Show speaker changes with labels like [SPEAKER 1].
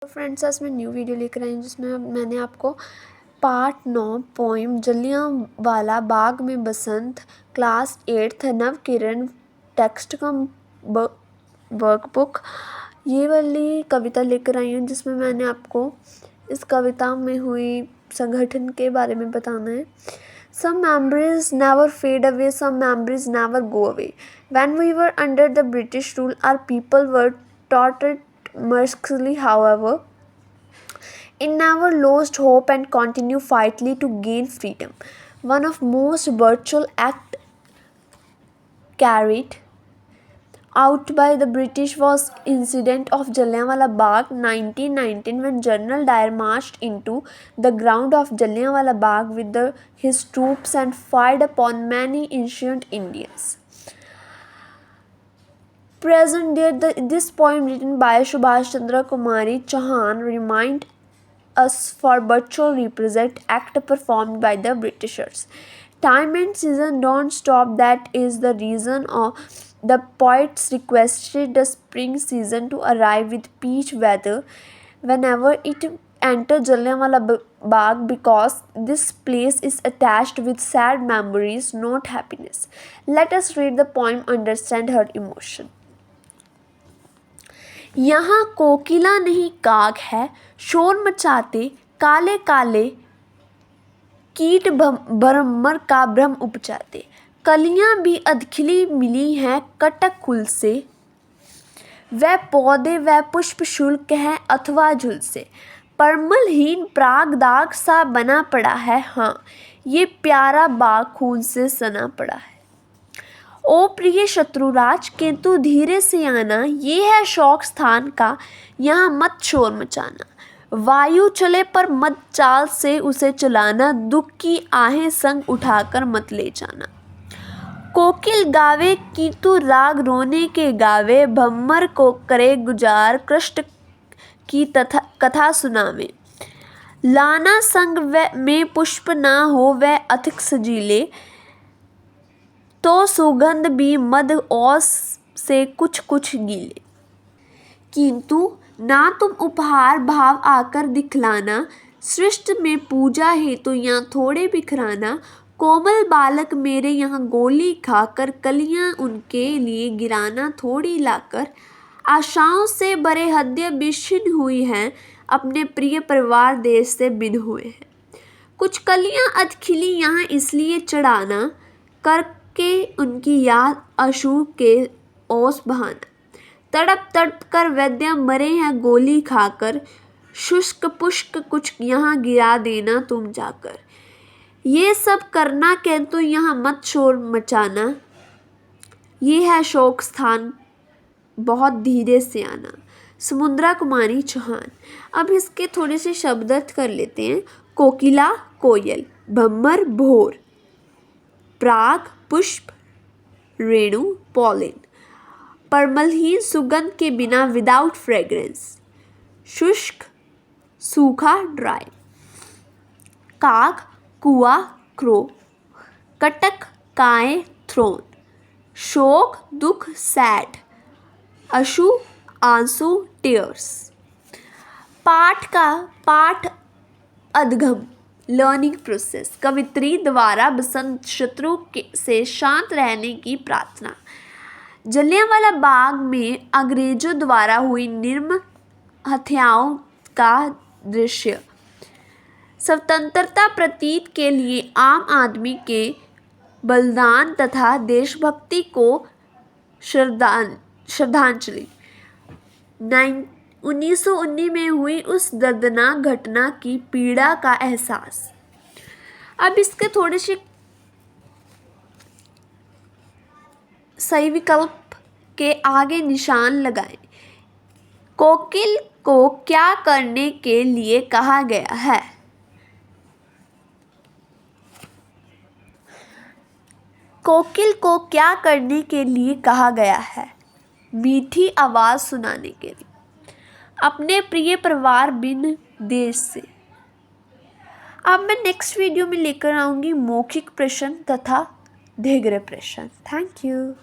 [SPEAKER 1] Friends, आज मैं new video लेकर आई हूँ जिसमें मैंने आपको पार्ट 9 पोइम जलियांवाला बाग में बसंत क्लास 8th नवकिरण टेक्स्ट का वर्कबुक ये वाली कविता लेकर आई हूँ जिसमें मैंने आपको इस कविता में हुई संगठन के बारे में बताना है। Some memories never fade away, some memories never go away. When we were under the British rule, our people were tortured mercilessly, however, it never lost hope and continued fightfully to gain freedom. One of most brutal acts carried out by the British was incident of Jallianwala Bagh 1919 when General Dyer marched into the ground of Jallianwala Bagh with his troops and fired upon many innocent Indians. Present there, this poem written by Subhash Chandra Kumari Chauhan reminds us for virtual represent act performed by the Britishers. Time and season don't stop. That is the reason the poets requested the spring season to arrive with peach weather whenever it enters Jallianwala Bagh, because this place is attached with sad memories, not happiness. Let us read the poem, understand her emotion. यहाँ कोकिला नहीं काग है, शोर मचाते काले काले कीट भ्रमर का भ्रम उपजाते। कलियां भी अधखिली मिली हैं कटक कुल से, वह पौधे वह पुष्प शुल्क है अथवा झुल से। परमलहीन प्राग दाग सा बना पड़ा है, हाँ ये प्यारा बाग खून से सना पड़ा है। ओ प्रिय शत्रुराज किंतु धीरे से आना, ये है शौक स्थान का यहाँ मत शोर मचाना। वायु चले पर मत चाल से उसे चलाना, दुख की आहें संग उठाकर मत ले जाना। कोकिल गावे किंतु राग रोने के गावे, भम्मर को करे गुजार कृष्ण की कथा सुनावे। लाना संग में पुष्प ना हो वह अधिक सजीले, तो सुगंध भी मद औस से कुछ कुछ गीले। किंतु ना तुम उपहार भाव आकर दिखलाना, सृष्टि में पूजा है तो यहाँ थोड़े बिखराना। कोमल बालक मेरे यहाँ गोली खाकर, कलियां उनके लिए गिराना थोड़ी लाकर। आशाओं से बड़े हृदय विच्छिन्न हुई हैं, अपने प्रिय परिवार देश से बिन हुए हैं। कुछ कलियां अधखिली यहाँ इसलिए चढ़ाना, करके उनकी याद आंसू के ओस बहाना। तड़प तड़प कर वैद्य मरे हैं गोली खाकर, शुष्क पुष्क कुछ यहाँ गिरा देना तुम जाकर। ये सब करना किंतु यहाँ मत शोर मचाना, ये है शोक स्थान बहुत धीरे से आना। समुद्रा कुमारी चौहान। अब इसके थोड़े से शब्दार्थ कर लेते हैं। कोकिला कोयल, भम्मर भोर, प्राग पुष्प, रेणु पॉलिन, परमलहीन सुगंध के बिना विदाउट फ्रेग्रेंस, शुष्क सूखा ड्राई, काग कुआ क्रो, कटक काए थ्रोन, शोक दुख सैड, अश्रु आंसू टीयर्स। पाठ अधगम लर्निंग प्रोसेस। कवित्री द्वारा बसंत शत्रु से शांत रहने की प्रार्थना। जलियांवाला बाग में अंग्रेजों द्वारा हुई निर्मम हत्याओं का दृश्य। स्वतंत्रता प्रतीत के लिए आम आदमी के बलिदान तथा देशभक्ति को श्रद्धांजलि। 1919 में हुई उस दर्दनाक घटना की पीड़ा का एहसास। अब इसके थोड़े से सही विकल्प के आगे निशान लगाएं। कोकिल को क्या करने के लिए कहा गया है? कोकिल को क्या करने के लिए कहा गया है? मीठी आवाज़ सुनाने के लिए, अपने प्रिय परिवार बिन देश से। अब मैं नेक्स्ट वीडियो में लेकर आऊँगी मौखिक प्रश्न तथा दीर्घ प्रश्न। Thank you.